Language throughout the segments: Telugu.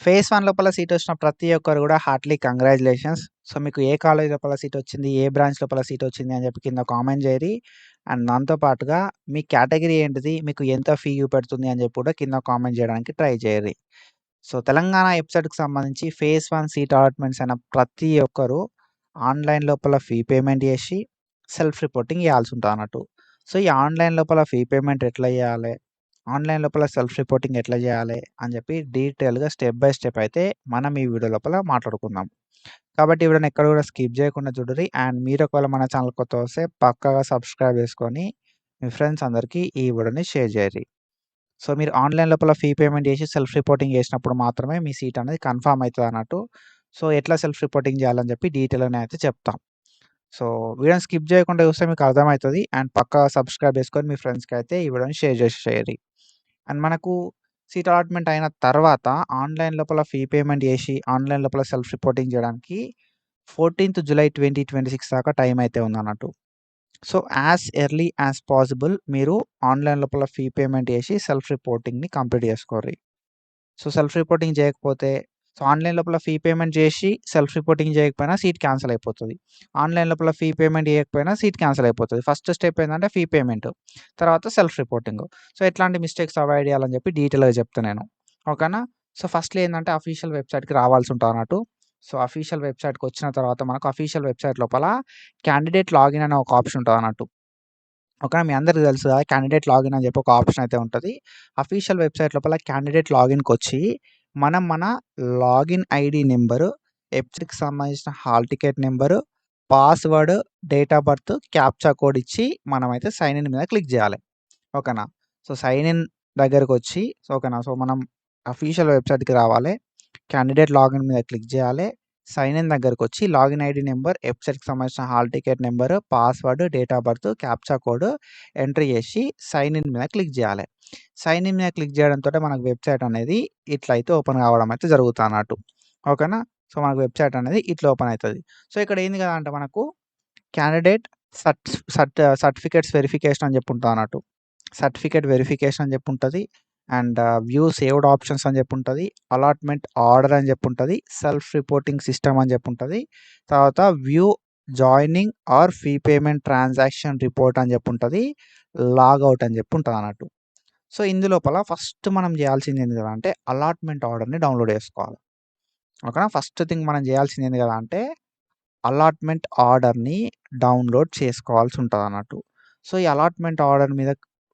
ఫేజ్ 1 లోపల సీటొచ్చిన ప్రతి ఒక్కరు గూడా హార్ట్‌లీ కంగ్రాచ్యులేషన్స్. సో, మీకు ఏ కాలేజ్ లోపల సీటొచ్చింది, ఏ బ్రాంచ్ లోపల సీటొచ్చింది అని జెప్పి కింద కామెంట్ జేయరి. అండ్ దాంతో పాటుగా మీ కేటగిరీ ఏంటిది, మీకు ఎంత ఫీ చూపెడుతుంది అని జెప్పి కూడా కింద కామెంట్ జేయడానికి ట్రై జేయరి. సో, తెలంగాణ వెబ్‌సైట్‌కి సంబంధించి ఫేజ్ 1 సీట్ అలాట్‌మెంట్స్ అయిన ప్రతి ఒక్కరు ఆన్‌లైన్ లోపల ఫీ పేమెంట్ జేసి సెల్ఫ్ రిపోర్టింగ్ జేయాల్సుంటదన్నట్టు. సో, ఈ ఆన్‌లైన్ లోపల ఫీ పేమెంట్ ఎట్లా జేయాలే, ఆన్‌లైన్ లోపల సెల్ఫ్ రిపోర్టింగ్ ఎట్లా జేయాలి అని జెప్పి డీటెయిల్‌గా స్టెప్ బై స్టెప్ అయితే మనం ఈ వీడియో లోపల మాట్లాడుకుందాం. కాబట్టి ఈ వీడియోని ఎక్కడ గూడా స్కిప్ జేయకుండా చూడుర్రి. అండ్ మీరు ఒకవేళ మన ఛానల్ కొత్తగా వస్తే పక్కాగా సబ్స్క్రైబ్ చేసుకొని మీ ఫ్రెండ్స్ అందరికీ ఈ వీడియోని షేర్ జేయరి. సో, మీరు ఆన్‌లైన్ లోపల ఫీ పేమెంట్ జేసి సెల్ఫ్ రిపోర్టింగ్ జేసినప్పుడు మాత్రమే మీ సీట్ అనేది కన్ఫర్మ్ అయితదన్నట్టు. సో, ఎట్లా సెల్ఫ్ రిపోర్టింగ్ జేయాలని జెప్పి డీటెయిల్‌గానే అయితే చెప్తాం. సో, వీడియోని స్కిప్ జేయకుండా చూస్తే మీకు అర్థమైతది. అండ్ పక్కాగా సబ్స్క్రైబ్ చేసుకొని మీ ఫ్రెండ్స్‌కైతే ఈ వీడియోని షేర్ చేసేసేయండి. అండ్ మనకు సీట్ అలాట్‌మెంట్ అయిన తర్వాత ఆన్‌లైన్ లోపల ఫీ పేమెంట్ జేసి, ఆన్‌లైన్ లోపల సెల్ఫ్ రిపోర్టింగ్ జేయడానికి 14థ్ జులై 2026 దాకా టైం అయితే ఉందన్నట్టు. So, as early as possible మీరు ఆన్‌లైన్ లోపల ఫీ పేమెంట్ జేసి సెల్ఫ్ రిపోర్టింగ్‌ని కంప్లీట్ జేసుకోర్రి. సో, సెల్ఫ్ రిపోర్టింగ్ జేయకపోతే ఆన్‌లైన్ లోపల ఫీ పేమెంట్ జేసి సెల్ఫ్ రిపోర్టింగ్ జేయకపోయినా సీట్ క్యాన్సెల్ అయిపోతది. ఆన్‌లైన్ లోపల ఫీ పేమెంట్ జేయకపోయినా సీట్ క్యాన్సెల్ అయిపోతది. ఫస్ట్ స్టెప్ ఏందంటే ఫీ పేమెంట్. తర్వాత సెల్ఫ్ రిపోర్టింగ్. సో, ఎట్లాంటి మిస్టేక్స్ అవాయిడ్ జేయాలని జెప్పి డీటెయిల్‌గా చెప్తా నేను. ఓకేనా? సో, ఫస్ట్‌లో ఏందంటే అఫీషియల్ వెబ్‌సైట్‌కి రావాల్సుంటదన్నట్టు. సో, అఫీషియల్ వెబ్‌సైట్‌కొచ్చిన తర్వాత మనకు అఫీషియల్ వెబ్‌సైట్ లోపల క్యాండిడేట్ లాగిన్ అనే ఒక ఆప్షన్ ఉంటదన్నట్టు. ఓకేనా? మీ అందరికి తెలుసు కదా! క్యాండిడేట్ లాగిన్ అని చెప్పి ఒక ఆప్షన్ అయితే ఉంటది. అఫీషియల్ వెబ్‌సైట్ లోపల క్యాండిడేట్ లాగిన్‌కొచ్చి మనం మన లాగిన్ ఐడీ నంబరు, వెబ్‌సైట్‌కి సంబంధించిన hall ticket number, password, date of birth, captcha code ఇచ్చి మనమైతే సైన్ ఇన్ మీద క్లిక్ జేయాలి. ఓకేనా? సో, సైన్ ఇన్ దగ్గరకొచ్చి ఓకేనా? సో, మనం అఫీషియల్ వెబ్‌సైట్‌కి రావాలి. క్యాండిడేట్ లాగిన్ మీద క్లిక్ జేయాలి. సైన్ ఇన్ దగ్గరకొచ్చి లాగిన్ ఐడీ నంబర్, వెబ్‌సైట్‌కి సంబంధించిన hall ticket number, password, date of birth, captcha code enter జేసి సైన్ ఇన్ మీద క్లిక్ జేయాలి. సైన్ ఇన్ మీద క్లిక్ జేయడంతోటే మనకు వెబ్‌సైట్ అనేది ఇట్లయితే ఓపెన్ కావడం అయితే జరుగుతదన్నట్టు. ఓకేనా? సో, మనకు వెబ్‌సైట్ అనేది ఇట్లా ఓపెన్ అయితది. సో, ఇక్కడ ఏంది కదా అంటే మనకు క్యాండిడేట్ సర్టిఫికేట్స్ వెరిఫికేషన్ అని జెప్పి ఉంటదన్నట్టు. సర్టిఫికేట్ వెరిఫికేషన్ అని జెప్పి ఉంటది. అండ్ వ్యూ సేవ్డ్ ఆప్షన్స్ అని జెప్పి ఉంటది. అలాట్‌మెంట్ ఆర్డర్ అని జెప్పి ఉంటది. సెల్ఫ్ రిపోర్టింగ్ సిస్టమ్ అని జెప్పి ఉంటది. తర్వాత view joining or fee payment transaction report అని జెప్పి ఉంటది. లాగౌట్ అని జెప్పి ఉంటదన్నట్టు. సో, ఇందులోపల ఫస్ట్ మనం జేయాల్సింది ఏంది కదా అంటే అలాట్‌మెంట్ ఆర్డర్‌ని డౌన్‌లోడ్ జేసుకోవాలి. ఓకేనా? ఫస్ట్ థింగ్ మనం జేయాల్సింది ఏంది కదా అంటే అలాట్‌మెంట్ ఆర్డర్‌ని డౌన్‌లోడ్ చేసుకోవాల్సి ఉంటదన్నట్టు. సో, ఈ అలాట్‌మెంట్ ఆర్డర్ మీద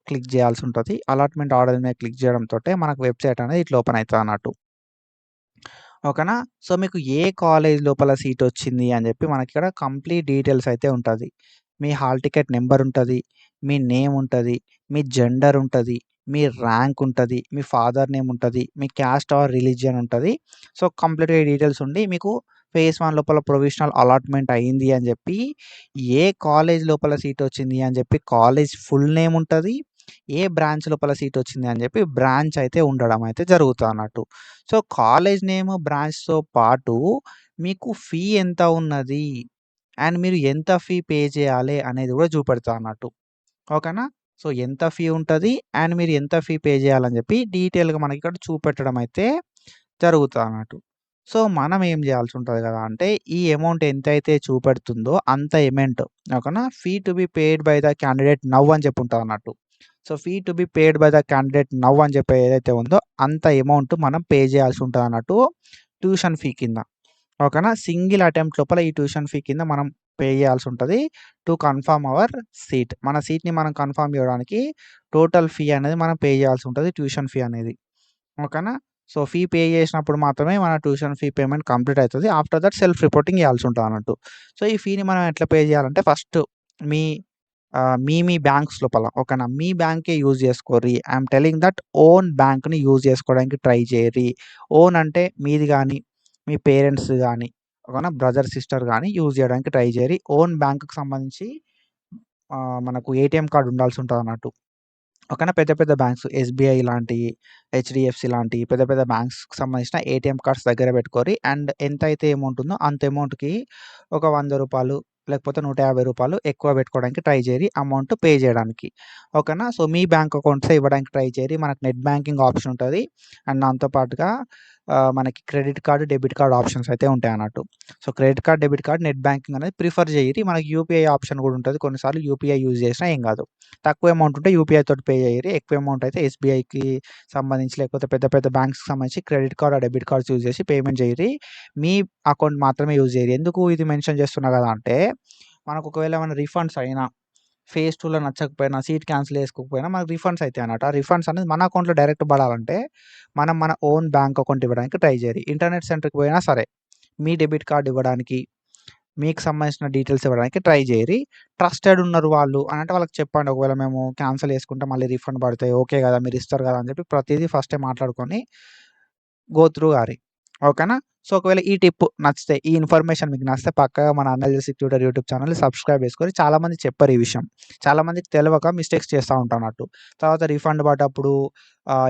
క్లిక్ జేయాల్సుంటది. అలాట్‌మెంట్ ఆర్డర్ మీద క్లిక్ జేయడంతోటే మనకు వెబ్‌సైట్ అనేది ఇట్లా ఓపెన్ అయితదన్నట్టు. ఓకేనా? సో, మీకు ఏ కాలేజ్ లోపల సీటొచ్చింది అని జెప్పి మనకిక్కడ కంప్లీట్ డీటెయిల్స్ అయితే ఉంటది. మీ హాల్ టికెట్ నంబర్ ఉంటది. మీ నేమ్ ఉంటది. మీ జెండర్ ఉంటది. మీ ర్యాంక్ ఉంటది. మీ ఫాదర్ నేమ్ ఉంటది. మీ క్యాస్ట్ ఆర్ రిలిజియన్ ఉంటది. సో, కంప్లీట్‌గా ఈ డీటెయిల్స్ ఉండి మీకు ఫేజ్ 1 లోపల ప్రొవిజనల్ అలాట్‌మెంట్ అయింది అని జెప్పి, ఏ కాలేజ్ లోపల సీటొచ్చింది అని జెప్పి కాలేజ్ ఫుల్ నేమ్ ఉంటది. ఏ బ్రాంచ్ లోపల సీటొచ్చింది అని జెప్పి బ్రాంచ్ అయితే ఉండడం అయితే జరుగుతదన్నట్టు. సో, కాలేజ్ నేమ్, బ్రాంచ్‌తో పాటు మీకు ఫీ ఎంత ఉన్నది? అండ్ మీరు ఎంత ఫీ పే చేయాలి అనేది గూడా చూపెడతదన్నట్టు. ఓకేనా? సో, ఎంత ఫీ ఉంటది? అండ్ మీరు ఎంత ఫీ పే చేయాలని జెప్పి డీటెయిల్‌గా మనకిక్కడ చూపెట్టడం అయితే జరుగుతదన్నట్టు. సో, మనం ఏం జేయాల్సి ఉంటది గదా అంటే ఈ అమౌంట్ ఎంతైతే చూపెడుతుందో అంత అమౌంట్ ఓకేనా? Fee to be paid by the candidate now అని చెప్పి ఉంటదన్నట్టు. So, fee to be paid by the candidate now అని చెప్పి ఏదైతే ఉందో అంత అమౌంట్ మనం పే చేయాల్సి ఉంటదన్నట్టు ట్యూషన్ ఫీ కింద. ఓకేనా? సింగిల్ అటెంప్ట్ లోపల ఈ ట్యూషన్ ఫీ కింద మనం పే చేయాల్సి ఉంటది. To confirm our seat. మన సీట్‌ని మనం కన్ఫర్మ్ జేయడానికి టోటల్ ఫీ అనేది మనం పే చేయాల్సి ఉంటది. ట్యూషన్ ఫీ అనేది. ఓకేనా? సో, ఫీ పే చేసినప్పుడు మాత్రమే మన ట్యూషన్ ఫీ పేమెంట్ కంప్లీట్ అయితది. ఆఫ్టర్ దట్ సెల్ఫ్ రిపోర్టింగ్ చేయాల్సి ఉంటదన్నట్టు. సో, ఈ ఫీని మనం ఎట్లా పే చేయాలంటే ఫస్ట్ మీ మీ బ్యాంక్స్ లోపల ఓకేనా? మీ బ్యాంకే యూజ్ చేసుకోర్రి. I am telling that own బ్యాంక్‌ని యూజ్ చేసుకోవడానికి ట్రై చేయర్రి. ఓన్ అంటే మీది గాని, మీ పేరెంట్స్ గాని ఓకేనా? బ్రదర్, సిస్టర్ గాని యూజ్ చేయడానికి ట్రై చేయర్రి. ఓన్ బ్యాంక్‌కి సంబంధించి మనకు ఏటీఎం కార్డ్ ఉండాల్సి ఉంటదన్నట్టు. ఓకేనా? పెద్ద పెద్ద బ్యాంక్స్ ఎస్‌బీఐ లాంటియి, హెచ్‌డీఎఫ్‌సీ లాంటియి పెద్ద పెద్ద బ్యాంక్స్‌కి సంబంధించిన ఏటీఎం కార్డ్స్ దగ్గర పెట్టుకోర్రి. అండ్ ఎంతైతే అమౌంట్ ఉందో అంత అమౌంట్‌కి ఒక రూ. 100 లేకపోతే రూ. 150 ఎక్కువ పెట్టుకోవడానికి ట్రై చేయరి అమౌంట్ పే చేయడానికి. ఓకేనా? సో, మీ బ్యాంక్ అకౌంట్సే ఇవ్వడానికి ట్రై చేయరి. మనకు నెట్ బ్యాంకింగ్ ఆప్షన్ ఉంటది. అండ్ దాంతో పాటుగా మనకి credit card, debit card options అయితే ఉంటాయన్నట్టు. So, credit card, debit card, net banking అనేది ప్రిఫర్ జెయ్యిరి. మనకి యూపీఐ ఆప్షన్ గూడా ఉంటది. కొన్నిసార్లు యూపీఐ యూజ్ జేసినా ఏం గాదు. తక్కువ అమౌంట్ ఉంటే యూపీఐ తోటి పే జెయ్యిరి. ఎక్కువ అమౌంట్ అయితే ఎస్‌బీఐకి సంబంధించి లేకపోతే పెద్ద పెద్ద బ్యాంక్స్‌కి సంబంధించి credit card, debit cards use జేసి పేమెంట్ జెయ్యిరి. మీ అకౌంట్ మాత్రమే యూజ్ జెయ్యిరి. ఎందుకు ఇది మెన్షన్ జేస్తున్నా గదా అంటే, మనకు ఒకవేళ ఏమైనా రిఫండ్స్ అయినా, ఫేజ్ 2లో నచ్చకపోయినా, సీట్ క్యాన్సిల్ చేసుకోకపోయినా మనకు రిఫండ్స్ అయితాయన్నమాట. ఆ రిఫండ్స్ అనేది మన అకౌంట్‌లో డైరెక్ట్ పడాలంటే, మనం మన ఓన్ బ్యాంక్ అకౌంట్ ఇవ్వడానికి ట్రై జేయాలి. ఇంటర్నెట్ సెంటర్‌కి పోయినా సరే, మీ డెబిట్ కార్డ్ ఇవ్వడానికి, మీకు సంబంధించిన డీటెయిల్స్ ఇవ్వడానికి ట్రై జేయరి. ట్రస్టెడ్ ఉన్నారు వాళ్ళు అనంటే వాళ్ళకి చెప్పండి. ఒకవేళ మేము క్యాన్సిల్ చేసుకుంటే మళ్ళీ రిఫండ్ పడతాయి. ఓకే గదా! మీరు ఇస్తారు గదా! అని చెప్పి ప్రతీదీ ఫస్టే మాట్లాడుకొని గో త్రూ గారి. ఓకేనా? సో, ఒకవేళ ఈ టిప్ నచ్చితే, ఈ ఇన్ఫర్మేషన్ మీకు నచ్చితే పక్కాగా మన అన్ఎల్‌జీ ట్యూటర్ యూట్యూబ్ ఛానెల్‌ని సబ్స్క్రైబ్ చేసుకొని చాలామంది చెప్పరు ఈ విషయం. చాలామందికి తెలవక మిస్టేక్స్ చేస్తా ఉంటానట్టు. తర్వాత రిఫండ్ పడ్డప్పుడు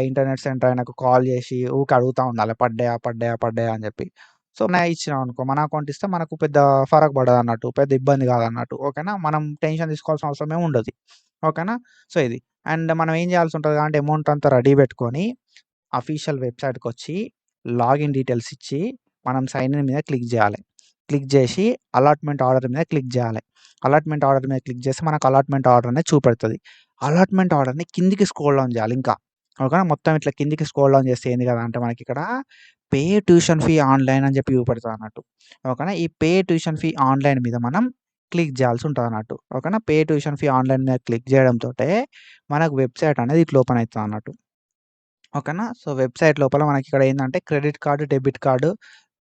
ఇంటర్నెట్ సెంటర్ ఆయనకు కాల్ చేసి ఊకే అడుగుతా ఉండాలి. పడ్డాయా? పడ్డాయా? పడ్డాయా? అని చెప్పి. సో, మనం ఇచ్చినామనుకో మన అకౌంట్ ఇస్తే మనకు పెద్ద ఫరక్ పడదన్నట్టు. పెద్ద ఇబ్బంది కాదన్నట్టు. ఓకేనా? మనం టెన్షన్ తీసుకోవాల్సిన అవసరం ఏమి ఉండదు. ఓకేనా? సో, ఇది. అండ్ మనం ఏం చేయాల్సి ఉంటది అంటే అమౌంట్ అంతా రెడీ పెట్టుకొని అఫీషియల్ వెబ్‌సైట్‌కొచ్చి లాగిన్ డీటెయిల్స్ ఇచ్చి మనం సైన్ ఇన్ మీద క్లిక్ జేయాలి. క్లిక్ జేసి అలాట్‌మెంట్ ఆర్డర్ మీద క్లిక్ జేయాలి. అలాట్‌మెంట్ ఆర్డర్ మీద క్లిక్ చేస్తే మనకు అలాట్‌మెంట్ ఆర్డర్ అనేది చూపెడతది. అలాట్‌మెంట్ ఆర్డర్‌ని కిందికి స్క్రోల్ డౌన్ జేయాలి ఇంకా. ఓకేనా? మొత్తం ఇట్లా కిందికి స్క్రోల్ డౌన్ చేస్తే ఏంది కదా అంటే మనకిక్కడ పే ట్యూషన్ ఫీ ఆన్‌లైన్ అని చెప్పి చూపెడతదన్నట్టు. ఓకేనా? ఈ పే ట్యూషన్ ఫీ ఆన్‌లైన్ మీద మనం క్లిక్ చేయాల్సి ఉంటదన్నట్టు. ఓకేనా? పే ట్యూషన్ ఫీ ఆన్‌లైన్ మీద క్లిక్ చేయడంతోటే మనకు వెబ్‌సైట్ అనేది ఇట్లా ఓపెన్ అయితదన్నట్టు. ఓకేనా? సో, వెబ్‌సైట్ లోపల మనకిక్కడ ఏందంటే credit card, debit card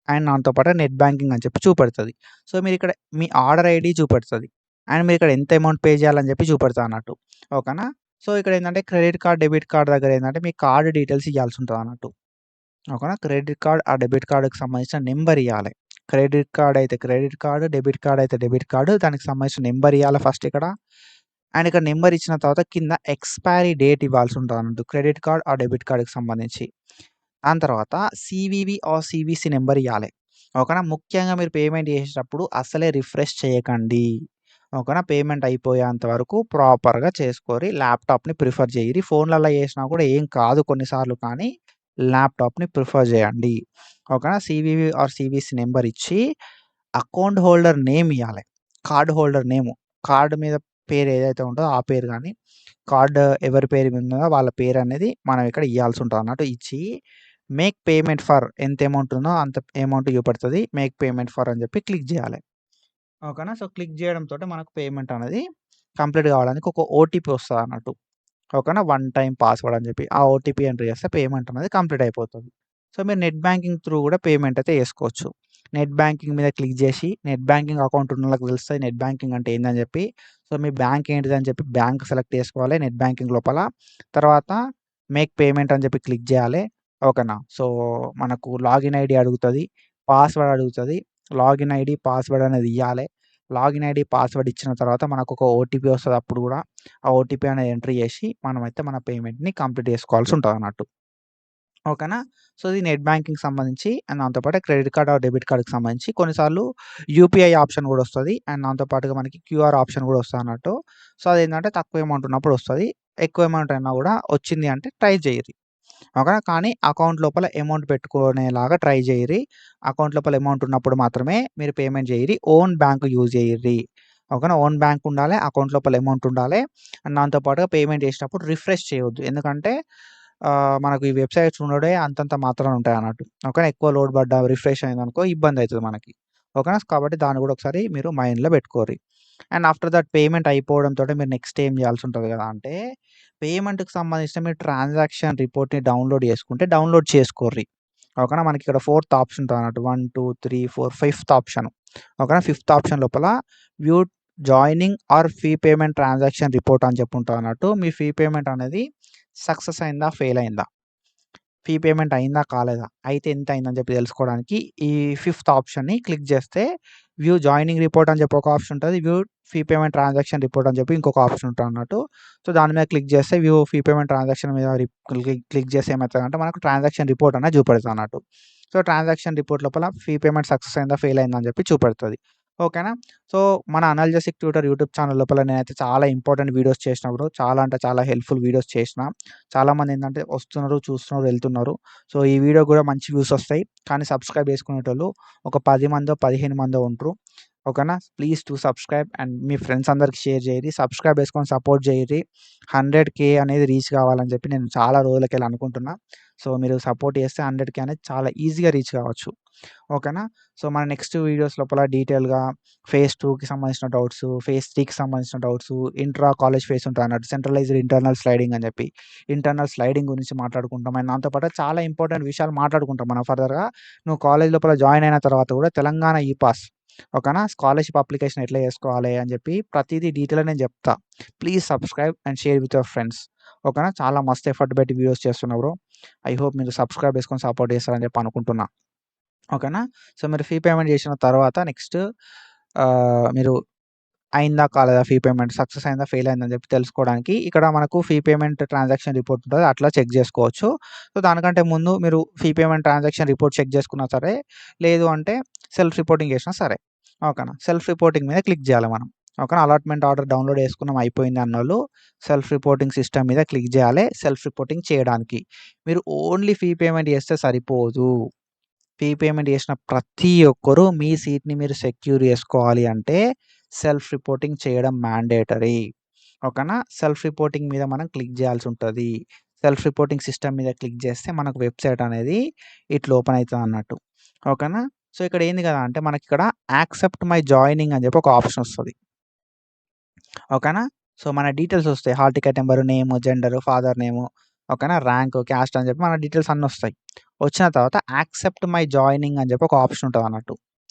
and దాంతో పాటు నెట్ బ్యాంకింగ్ అని చెప్పి చూపెడతది. సో, మీరిక్కడ మీ ఆర్డర్ ఐడీ చూపెడతది. అండ్ మీరిక్కడ ఎంత అమౌంట్ పే చేయాలని చెప్పి చూపెడతదన్నట్టు. ఓకేనా? సో, ఇక్కడేందంటే క్రెడిట్ కార్డ్, డెబిట్ కార్డ్ దగ్గర ఏందంటే మీ కార్డ్ డీటెయిల్స్ ఇయ్యాల్సి ఉంటదన్నట్టు. ఓకేనా? క్రెడిట్ కార్డ్, ఆ డెబిట్ కార్డ్‌కి సంబంధించిన నంబర్ ఇయ్యాలి. క్రెడిట్ కార్డ్ అయితే క్రెడిట్ కార్డ్, డెబిట్ కార్డ్ అయితే డెబిట్ కార్డ్ దానికి సంబంధించిన నంబర్ ఇయ్యాలి ఫస్ట్ ఇక్కడ. అండ్ ఇక్కడ నంబర్ ఇచ్చిన తర్వాత కింద ఎక్స్‌పైరీ డేట్ ఇవ్వాల్సి ఉంటదన్నట్టు. క్రెడిట్ కార్డ్ ఆర్ డెబిట్ కార్డ్‌కి సంబంధించి. దాని తర్వాత సీవీవీ ఆర్ సీవీసీ నంబర్ ఇయ్యాలి. ఓకేనా? ముఖ్యంగా మీరు పేమెంట్ చేసేటప్పుడు అస్సలే రిఫ్రెష్ చేయకండి. ఓకేనా? పేమెంట్ అయిపోయేంత వరకు ప్రాపర్‌గా చేసుకోరి. ల్యాప్‌టాప్‌ని ప్రిఫర్ చేయిరి. ఫోన్‌లల్ల చేసినా కూడా ఏం కాదు కొన్నిసార్లు కానీ ల్యాప్‌టాప్‌ని ప్రిఫర్ చేయండి. ఓకేనా? సీవీవీ ఆర్ సీవీసీ నంబర్ ఇచ్చి అకౌంట్ హోల్డర్ నేమ్ ఇయ్యాలి. కార్డ్ హోల్డర్ నేము. కార్డ్ మీద పేరు ఏదైతే ఉంటదో ఆ పేరు గాని, కార్డ్ ఎవరి పేరు మీద ఉన్నదో వాళ్ళ పేరనేది మనం ఇక్కడ ఇయ్యాల్సి ఉంటదన్నట్టు. ఇచ్చి మేక్ పేమెంట్ ఫర్ ఎంత అమౌంట్ ఉందో అంత అమౌంట్ చూపెడతది. మేక్ పేమెంట్ ఫర్ అని చెప్పి క్లిక్ చేయాలి. ఓకేనా? సో, క్లిక్ చేయడంతోటి మనకు పేమెంట్ అనేది కంప్లీట్ కావడానికి ఒక ఓటీపీ వస్తదన్నట్టు. ఓకేనా? వన్ టైమ్ పాస్‌వర్డ్ అని చెప్పి. ఆ ఓటీపీ ఎంటర్ చేస్తే పేమెంట్ అనేది కంప్లీట్ అయిపోతది. సో, మీరు నెట్ బ్యాంకింగ్ త్రూ కూడా పేమెంట్ అయితే చేసుకోవచ్చు. నెట్ బ్యాంకింగ్ మీద క్లిక్ చేసి నెట్ బ్యాంకింగ్ అకౌంట్ ఉన్నోళ్ళకి తెలుస్తది నెట్ బ్యాంకింగ్ అంటే ఏందని చెప్పి. సో, మీ బ్యాంక్ ఏంటిదని చెప్పి బ్యాంక్ సెలెక్ట్ చేసుకోవాలి నెట్ బ్యాంకింగ్ లోపల. తర్వాత మేక్ పేమెంట్ అని చెప్పి క్లిక్ చేయాలి. ఓకేనా? సో, మనకు లాగిన్ ఐడీ అడుగుతది. పాస్‌వర్డ్ అడుగుతది. లాగిన్ ఐడీ, పాస్‌వర్డ్ అనేది ఇయ్యాలే. లాగిన్ ఐడీ, పాస్‌వర్డ్ ఇచ్చిన తర్వాత మనకొక ఓటీపీ వస్తది అప్పుడు గూడా. ఆ ఓటీపీ అనేది ఎంటర్ చేసి మనమైతే మన పేమెంట్‌ని కంప్లీట్ చేసుకోవాల్సి ఉంటదన్నట్టు. ఓకేనా? సో, ఇది నెట్ బ్యాంకింగ్‌కి సంబంధించి అండ్ దాంతో పాటు క్రెడిట్ కార్డ్ ఆర్ డెబిట్ కార్డ్‌కి సంబంధించి కొన్నిసార్లు యూపీఐ ఆప్షన్ గూడా వస్తది. అండ్ దాంతో పాటుగా మనకి క్యూఆర్ ఆప్షన్ గూడా వస్తదన్నట్టు. సో, అదేంటంటే తక్కువ అమౌంట్ ఉన్నప్పుడు వస్తది. ఎక్కువ అమౌంట్ అయినా గూడా వచ్చింది అంటే ట్రై చేయిరి. ఓకేనా? కానీ అకౌంట్ లోపల అమౌంట్ పెట్టుకునేలాగా ట్రై చేయిరి. అకౌంట్ లోపల అమౌంట్ ఉన్నప్పుడు మాత్రమే మీరు పేమెంట్ చేయిరి. ఓన్ బ్యాంక్ యూజ్ చేయిర్రి. ఓకేనా? ఓన్ బ్యాంక్ ఉండాలే. అకౌంట్ లోపల అమౌంట్ ఉండాలే. అండ్ దాంతో పాటుగా పేమెంట్ చేసేటప్పుడు రిఫ్రెష్ చేయొద్దు. ఎందుకంటే మనకు ఈ వెబ్‌సైట్స్ ఉండుడే అంతంత మాత్రాన ఉంటాయన్నట్టు. ఓకేనా? ఎక్కువ లోడ్ పడ్డా, రిఫ్రెష్ అయిందనుకో ఇబ్బందయితది మనకి. ఓకేనా? కాబట్టి దాన్ని గూడా ఒకసారి మీరు మైండ్‌లో పెట్టుకోర్రి. అండ్ ఆఫ్టర్ దట్ పేమెంట్ అయిపోవడంతోటి మీరు నెక్స్ట్ ఏం చేయాల్సి ఉంటది కదా అంటే, పేమెంట్‌కి సంబంధించిన మీరు ట్రాన్సాక్షన్ రిపోర్ట్‌ని డౌన్‌లోడ్ చేసుకుంటే డౌన్‌లోడ్ చేసుకోర్రి. ఓకేనా? మనకిక్కడ ఫోర్త్ ఆప్షన్ ఉంటదన్నట్టు. 1, 2, 3, 4 ఫిఫ్త్ ఆప్షన్. ఓకేనా? ఫిఫ్త్ ఆప్షన్ లోపల view joining or fee payment transaction report అని చెప్పి ఉంటదన్నట్టు. మీ ఫీ పేమెంట్ అనేది సక్సెస్ అయిందా? ఫెయిల్ అయిందా? ఫీ పేమెంట్ అయిందా? కాలేదా? అయితే ఎంత అయిందని చెప్పి తెలుసుకోవడానికి ఈ ఫిఫ్త్ ఆప్షన్‌ని క్లిక్ చేస్తే వ్యూ జాయినింగ్ రిపోర్ట్ అని చెప్పి ఒక ఆప్షన్ ఉంటది. View fee payment transaction report అని చెప్పి ఇంకొక ఆప్షన్ ఉంటదన్నట్టు. సో, దాని మీద క్లిక్ చేస్తే వ్యూ ఫీ పేమెంట్ ట్రాన్సాక్షన్ మీద క్లిక్ చేస్తే ఏమైతదంటే మనకు ట్రాన్సాక్షన్ రిపోర్ట్ అనేది చూపెడతదన్నట్టు. సో, ట్రాన్సాక్షన్ రిపోర్ట్ లోపల ఫీ పేమెంట్ సక్సెస్ అయిందా? ఫెయిల్ అయిందా? అని చెప్పి చూపెడతది. ఓకేనా. సో, మన అనాల్జెసిక్ ట్యూటర్ యూట్యూబ్ ఛానల్ లోపల నేనైతే చాలా ఇంపార్టెంట్ వీడియోస్ చేసిన బ్రో. చాలా అంటే చాలా హెల్ప్‌ఫుల్ వీడియోస్ చేసిన. చాలామంది ఏందంటే వస్తున్నారు, చూస్తున్నారు, వెళ్తున్నారు. సో, ఈ వీడియోకి గూడా మంచి వ్యూస్ వస్తాయి. కానీ సబ్స్క్రైబ్ చేసుకునేటోళ్ళు ఒక 10 మందో, 15 మందో ఉంట్రు. ఓకేనా. Please do subscribe and me friends అందరికి షేర్ జేయిరి. సబ్స్క్రైబ్ చేసుకొని సపోర్ట్ జేయిరి. 100,000 అనేది రీచ్ కావాలని చెప్పి నేను చాలా రోజులకెళ్ళి అనుకుంటున్నా. సో, మీరు సపోర్ట్ చేస్తే 100,000 అనేది చాలా ఈజీగా రీచ్ కావచ్చు. ఓకేనా. సో, మన నెక్స్ట్ వీడియోస్ లోపల డీటెయిల్‌గా ఫేజ్ 2కి సంబంధించిన డౌట్స్, ఫేజ్ 3కి సంబంధించిన డౌట్స్, ఇంట్రా కాలేజ్ ఫేజ్ ఉంటదన్నట్టు. సెంట్రలైజ్డ్ ఇంటర్నల్ స్లైడింగ్ అని చెప్పి. ఇంటర్నల్ స్లైడింగ్ గురించి మాట్లాడుకుంటాం. అండ్ దాంతో పాటు చాలా ఇంపార్టెంట్ విషయాలు మాట్లాడుకుంటాం మనం ఫర్దర్‌గా. నువ్వు కాలేజ్ లోపల జాయిన్ అయిన తర్వాత కూడా తెలంగాణ ఈ-పాస్ ఓకేనా. స్కాలర్‌షిప్ అప్లికేషన్ ఎట్లా చేసుకోవాలి అని చెప్పి ప్రతీదీ డీటెయిల్‌గా నేను చెప్తా. Please subscribe and share with your friends. ఓకేనా. చాలా మస్తు ఎఫర్ట్ పెట్టి వీడియోస్ చేస్తున్నా బ్రో. ఐ హోప్ మీరు సబ్స్క్రైబ్ చేసుకొని సపోర్ట్ చేస్తారని చెప్పి అనుకుంటున్నా. ఓకేనా. సో, మీరు ఫీ పేమెంట్ చేసిన తర్వాత నెక్స్ట్ మీరు అయిందా? కాలేదా? ఫీ పేమెంట్ సక్సెస్ అయిందా? ఫెయిల్ అయిందని చెప్పి తెలుసుకోవడానికి ఇక్కడ మనకు ఫీ పేమెంట్ ట్రాన్సాక్షన్ రిపోర్ట్ ఉంటది. అట్లా చెక్ చేసుకోవచ్చు. సో, దానికంటే ముందు మీరు fee payment transaction report check చేసుకున్నా సరే, లేదు అంటే సెల్ఫ్ రిపోర్టింగ్ చేసినా సరే. ఓకేనా. సెల్ఫ్ రిపోర్టింగ్ మీద క్లిక్ చేయాలి మనం. ఓకేనా. అలాట్‌మెంట్ ఆర్డర్ డౌన్‌లోడ్ చేసుకున్నాం అయిపోయింది అన్నోళ్ళు సెల్ఫ్ రిపోర్టింగ్ సిస్టమ్ మీద క్లిక్ చేయాలి సెల్ఫ్ రిపోర్టింగ్ చేయడానికి. మీరు ఓన్లీ ఫీ పేమెంట్ చేస్తే సరిపోదు. ఫీ పేమెంట్ చేసిన ప్రతి ఒక్కరు మీ సీట్‌ని మీరు సెక్యూర్ చేసుకోవాలి అంటే సెల్ఫ్ రిపోర్టింగ్ చేయడం మ్యాండేటరీ. ఓకేనా. సెల్ఫ్ రిపోర్టింగ్ మీద మనం క్లిక్ చేయాల్సి ఉంటది. సెల్ఫ్ రిపోర్టింగ్ సిస్టమ్ మీద క్లిక్ చేస్తే మనకు వెబ్‌సైట్ అనేది ఇట్లా ఓపెన్ అయితదన్నట్టు. ఓకేనా. సో, ఇక్కడ ఏంది కదా అంటే మనకిక్కడ యాక్సెప్ట్ మై జాయినింగ్ అని చెప్పి ఒక ఆప్షన్ వస్తది. ఓకేనా. సో, మన డీటెయిల్స్ వస్తాయి. హాల్ టికెట్ నంబరు, నేము, జెండరు, ఫాదర్ నేము, ఓకేనా. ర్యాంకు, క్యాస్ట్ అని చెప్పి మన డీటెయిల్స్ అన్నీ వస్తాయి. వచ్చిన తర్వాత యాక్సెప్ట్ మై జాయినింగ్ అని చెప్పి ఒక ఆప్షన్ ఉంటదన్నట్టు.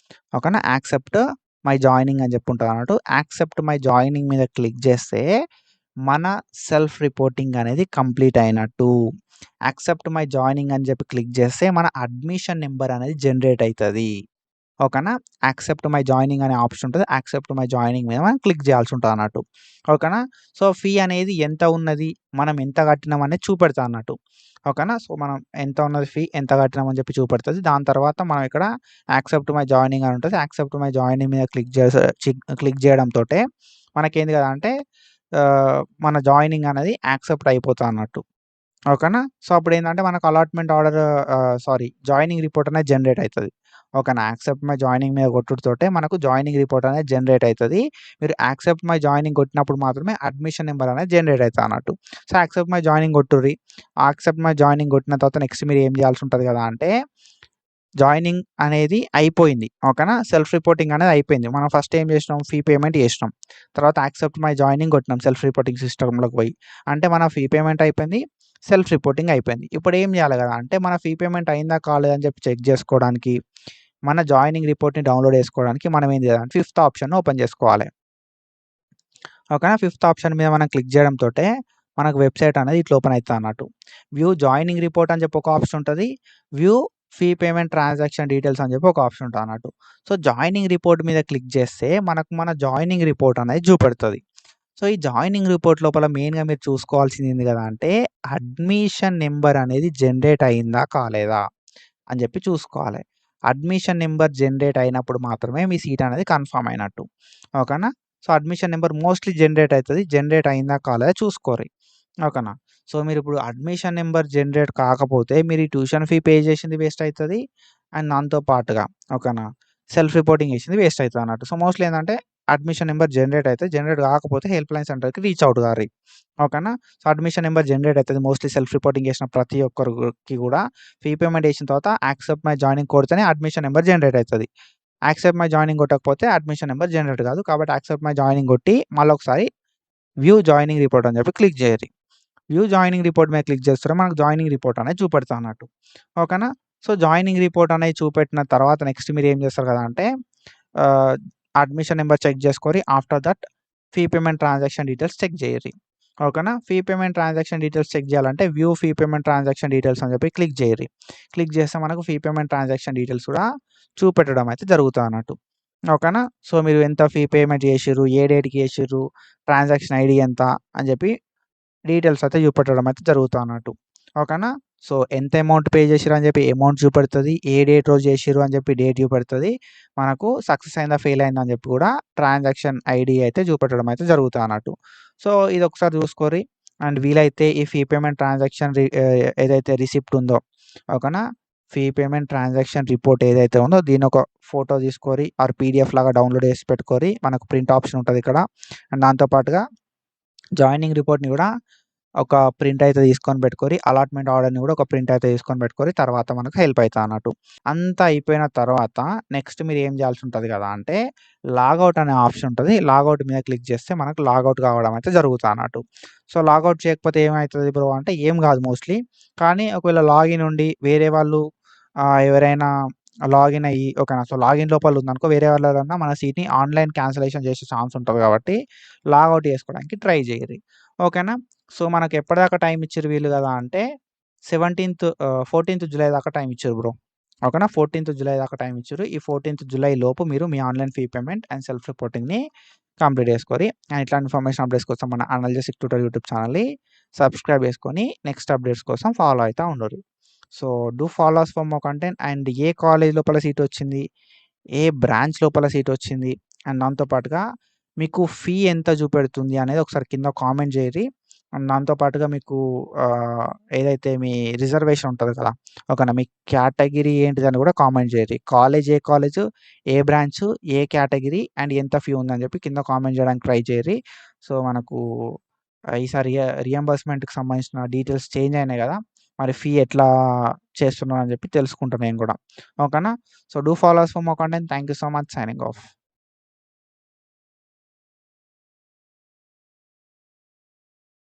ఓకేనా. యాక్సెప్ట్ మై జాయినింగ్ అని చెప్పి ఉంటదన్నట్టు. యాక్సెప్ట్ మై జాయినింగ్ మీద క్లిక్ చేస్తే మన సెల్ఫ్ రిపోర్టింగ్ అనేది కంప్లీట్ అయినట్టు. యాక్సెప్ట్ మై జాయినింగ్ అని చెప్పి క్లిక్ చేస్తే మన అడ్మిషన్ నంబర్ అనేది జనరేట్ అయితది. ఓకేనా. యాక్సెప్ట్ మై జాయినింగ్ అనే ఆప్షన్ ఉంటది. యాక్సెప్ట్ మై జాయినింగ్ మీద మనం క్లిక్ చేయాల్సి ఉంటదన్నట్టు. ఓకేనా. సో, ఫీ అనేది ఎంత ఉన్నది, మనం ఎంత కట్టినాం అనేది చూపెడతదన్నట్టు. ఓకేనా. సో, మనం ఎంత ఉన్నది ఫీ, ఎంత కట్టినాం అని చెప్పి చూపెడతది. దాని తర్వాత మనం ఇక్కడ యాక్సెప్ట్ మై జాయినింగ్ అని ఉంటది. యాక్సెప్ట్ మై జాయినింగ్ మీద క్లిక్ చేయడంతోటే మనకేంది కదా అంటే మన జాయినింగ్ అనేది యాక్సెప్ట్ అయిపోతదన్నట్టు. ఓకేనా. సో, అప్పుడేందంటే మనకు అలాట్‌మెంట్ ఆర్డర్ జాయినింగ్ రిపోర్ట్ అనేది జనరేట్ అయితది. ఓకేనా. యాక్సెప్ట్ మై జాయినింగ్ మీద కొట్టుడుతోటే మనకు జాయినింగ్ రిపోర్ట్ అనేది జనరేట్ అయితది. మీరు యాక్సెప్ట్ మై జాయినింగ్ కొట్టినప్పుడు మాత్రమే అడ్మిషన్ నంబర్ అనేది జనరేట్ అయితదన్నట్టు. సో, యాక్సెప్ట్ మై జాయినింగ్ కొట్టుర్రి. యాక్సెప్ట్ మై జాయినింగ్ కొట్టిన తర్వాత నెక్స్ట్ మీరు ఏం చేయాల్సి ఉంటది కదా అంటే జాయినింగ్ అనేది అయిపోయింది. ఓకేనా. సెల్ఫ్ రిపోర్టింగ్ అనేది అయిపోయింది. మనం ఫస్ట్ ఏం చేసినాం? ఫీ పేమెంట్ చేసినాం. తర్వాత యాక్సెప్ట్ మై జాయినింగ్ కొట్టినాం సెల్ఫ్ రిపోర్టింగ్ సిస్టమ్‌లోకి పోయి. అంటే మన ఫీ పేమెంట్ అయిపోయింది. సెల్ఫ్ రిపోర్టింగ్ అయిపోయింది. ఇప్పుడు ఏం చేయాలి కదా అంటే మన ఫీ పేమెంట్ అయిందా? కాలేదా? అని చెప్పి చెక్ చేసుకోవడానికి, మన జాయినింగ్ రిపోర్ట్‌ని డౌన్‌లోడ్ చేసుకోవడానికి మనం ఏం చేయాలంటే ఫిఫ్త్ ఆప్షన్‌ని ఓపెన్ చేసుకోవాలి. ఓకేనా. ఫిఫ్త్ ఆప్షన్ మీద మనం క్లిక్ చేయడంతోటే మనకు వెబ్‌సైట్ అనేది ఇట్లా ఓపెన్ అయితదన్నట్టు. వ్యూ జాయినింగ్ రిపోర్ట్ అని చెప్పి ఒక ఆప్షన్ ఉంటది. View fee payment transaction details అని చెప్పి ఒక ఆప్షన్ ఉంటదన్నట్టు. సో, జాయినింగ్ రిపోర్ట్ మీద క్లిక్ చేస్తే మనకు మన జాయినింగ్ రిపోర్ట్ అనేది చూపెడతది. సో, ఈ జాయినింగ్ రిపోర్ట్ లోపల మెయిన్‌గా మీరు చూసుకోవాల్సింది ఏంది కదా అంటే అడ్మిషన్ నంబర్ అనేది జనరేట్ అయిందా? కాలేదా? అని చెప్పి చూసుకోవాలి. అడ్మిషన్ నంబర్ జనరేట్ అయినప్పుడు మాత్రమే మీ సీట్ అనేది కన్ఫర్మ్ అయినట్టు. ఓకేనా. So, admission number mostly generate అయితది. జనరేట్ అయిందా? కాలేదా? చూసుకోరి. ఓకేనా. సో, మీరిప్పుడు అడ్మిషన్ నంబర్ జనరేట్ కాకపోతే మీరు ఈ ట్యూషన్ ఫీ పే చేసింది వేస్ట్ అయితది. అండ్ దాంతో పాటుగా ఓకేనా. సెల్ఫ్ రిపోర్టింగ్ చేసింది వేస్ట్ అయితదన్నట్టు. సో, మోస్ట్‌లీ ఏందంటే అడ్మిషన్ నంబర్ జనరేట్ అయితది. జనరేట్ కాకపోతే హెల్ప్‌లైన్ సెంటర్‌కి రీచ్ అవుట్ గారి. ఓకేనా. సో, అడ్మిషన్ నంబర్ జనరేట్ అయితది. మోస్ట్‌లీ సెల్ఫ్ రిపోర్టింగ్ చేసిన ప్రతి ఒక్కరికి కూడా ఫీ పేమెంట్ చేసిన తర్వాత యాక్సెప్ట్ మై జాయినింగ్ కొడితేనే అడ్మిషన్ నంబర్ జనరేట్ అయితది. యాక్సెప్ట్ మై జాయినింగ్ కొట్టకపోతే అడ్మిషన్ నంబర్ జనరేట్ కాదు. కాబట్టి యాక్సెప్ట్ మై జాయినింగ్ కొట్టి మళ్ళొకసారి వ్యూ జాయినింగ్ రిపోర్ట్ అని చెప్పి క్లిక్ చేయండి. వ్యూ జాయినింగ్ రిపోర్ట్ మీద క్లిక్ చేస్తే మనకు జాయినింగ్ రిపోర్ట్ అనేది చూపెడతదన్నట్టు. ఓకేనా. సో, జాయినింగ్ రిపోర్ట్ అనేది చూపెట్టిన తర్వాత నెక్స్ట్ మీరు ఏం చేస్తారు కదా అంటే ఆహ్, అడ్మిషన్ నంబర్ చెక్ చేసుకొని after that fee payment transaction details check చేయిర్రి. ఓకేనా. Fee payment transaction details check చేయాలంటే view fee payment transaction details అని చెప్పి క్లిక్ చేయిర్రి. క్లిక్ చేస్తే మనకు ఫీ పేమెంట్ ట్రాన్సాక్షన్ డీటెయిల్స్ కూడా చూపెట్టడం అయితే జరుగుతదన్నట్టు. ఓకేనా. సో, మీరు ఎంత ఫీ పేమెంట్ చేసిర్రు, ఏ డేట్‌కి చేసిర్రు, ట్రాన్సాక్షన్ ఐడీ ఎంత అని చెప్పి డీటెయిల్స్ అయితే చూపెట్టడం అయితే జరుగుతదన్నట్టు. ఓకేనా. సో, ఎంత అమౌంట్ పే చేసిర్రు అని చెప్పి అమౌంట్ చూపెడుతది. ఏ డేట్ రోజు చేసిర్రు అని చెప్పి డేట్ చూపెడుతది. మనకు సక్సెస్ అయిందా, ఫెయిల్ అయిందా అని చెప్పి కూడా ట్రాన్సాక్షన్ ఐడీ అయితే చూపెట్టడం అయితే జరుగుతదన్నట్టు. సో, ఇదొకసారి చూసుకోర్రి. అండ్ వీలైతే ఈ ఫీ పేమెంట్ ట్రాన్సాక్షన్ ఏదైతే రిసిప్ట్ ఉందో ఓకేనా? ఫీ పేమెంట్ ట్రాన్సాక్షన్ రిపోర్ట్ ఏదైతే ఉందో దీన్నొక ఫోటో తీసుకోరి ఆర్ పీడీఎఫ్ లాగా డౌన్‌లోడ్ చేసి పెట్టుకోరి. మనకు ప్రింట్ ఆప్షన్ ఉంటదిక్కడ. అండ్ దాంతో పాటుగా జాయినింగ్ రిపోర్ట్‌ని కూడా ఒక ప్రింట్ అయితే తీసుకొని పెట్టుకోరి. అలాట్‌మెంట్ ఆర్డర్‌ని కూడా ఒక ప్రింట్ అయితే తీసుకొని పెట్టుకోరి. తర్వాత మనకు హెల్ప్ అయితదన్నట్టు. అంతా అయిపోయిన తర్వాత నెక్స్ట్ మీరేం చేయాల్సి ఉంటది కదా అంటే లాగౌట్ అనే ఆప్షన్ ఉంటది. లాగౌట్ మీద క్లిక్ చేస్తే మనకు లాగౌట్ కావడం అయితే జరుగుతదన్నట్టు. సో, లాగౌట్ చేయకపోతే ఏమైతది బ్రో అంటే ఏం కాదు మోస్ట్‌లీ. కానీ ఒకవేళ లాగిన్ ఉండి వేరే వాళ్ళు ఎవరైనా లాగిన్ అయ్యి ఓకేనా. సో, లాగిన్ లోపల ఉందనుకో వేరే వాళ్ళెవరన్నా మన సీట్‌ని ఆన్‌లైన్ క్యాన్సెలేషన్ చేసే ఛాన్స్ ఉంటది కాబట్టి లాగౌట్ చేసుకోవడానికి ట్రై చేయిర్రి. ఓకేనా. సో, మనకు ఎప్పటిదాకా టైమ్ ఇచ్చిర్రు వీళ్ళు కదా అంటే 14థ్ జులై దాకా టైమ్ ఇచ్చిర్రు బ్రో. ఓకేనా. 14థ్ జులై దాకా టైమ్ ఇచ్చిర్రు. ఈ 14థ్ జులై లోపు మీరు మీ online fee payment and self రిపోర్టింగ్‌ని కంప్లీట్ చేసుకోరి. అండ్ ఇట్లాంటి ఇన్ఫర్మేషన్ అప్డేట్స్ కోసం మన అనలిటిక్స్ ట్యూటర్ యూట్యూబ్ ఛానెల్‌ని సబ్స్క్రైబ్ చేసుకొని నెక్స్ట్ అప్డేట్స్ కోసం ఫాలో అయితా ఉండుర్రి. So, do follow us for more content and ఏ కాలేజ్ లోపల సీటొచ్చింది, ఏ బ్రాంచ్ లోపల సీటొచ్చింది అండ్ దాంతో పాటుగా మీకు ఫీ ఎంత చూపెడుతుంది అనేది ఒకసారి కింద కామెంట్ చేయిర్రి. అండ్ దాంతో పాటుగా మీకు ఆహ్, ఏదైతే మీ రిజర్వేషన్ ఉంటది కదా! ఓకేనా. మీ కేటగిరీ ఏంటిదని కూడా కామెంట్ చేయిర్రి. కాలేజ్ ఏ కాలేజు, ఏ బ్రాంచు, ఏ కేటగిరీ అండ్ ఎంత ఫీ ఉందని చెప్పి కింద కామెంట్ చేయడానికి ట్రై చేయిర్రి. సో, మనకు ఈసారి రియంబర్స్‌మెంట్‌కి సంబంధించిన డీటెయిల్స్ చేంజ్ అయినాయి కదా! మరి ఫీ ఎట్లా చేస్తున్నారని చెప్పి తెలుసుకుంటా నేను కూడా. ఓకేనా. So, do follow us for more content. Thank you so much. Signing of.